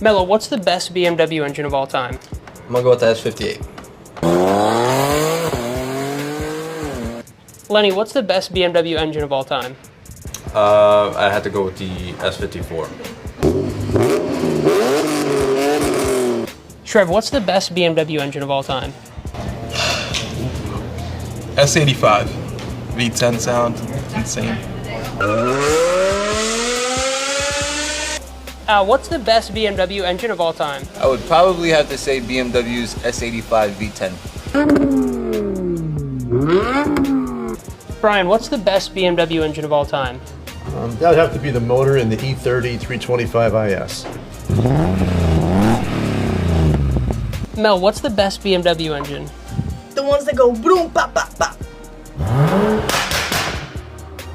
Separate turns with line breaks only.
Mello, what's the best BMW engine of all time?
I'm gonna go with the S58.
Lenny, what's the best BMW engine of all time?
I had to go with the S54.
Shrev, what's the best BMW engine of all time?
S85. V10 sound, insane.
What's the best BMW engine of all time?
I would probably have to say BMW's S85 V10.
Brian, what's the best BMW engine of all time?
That would have to be the motor in the E30 325 IS.
Mel, what's the best BMW engine?
The ones that go boom, bop, bop, bop.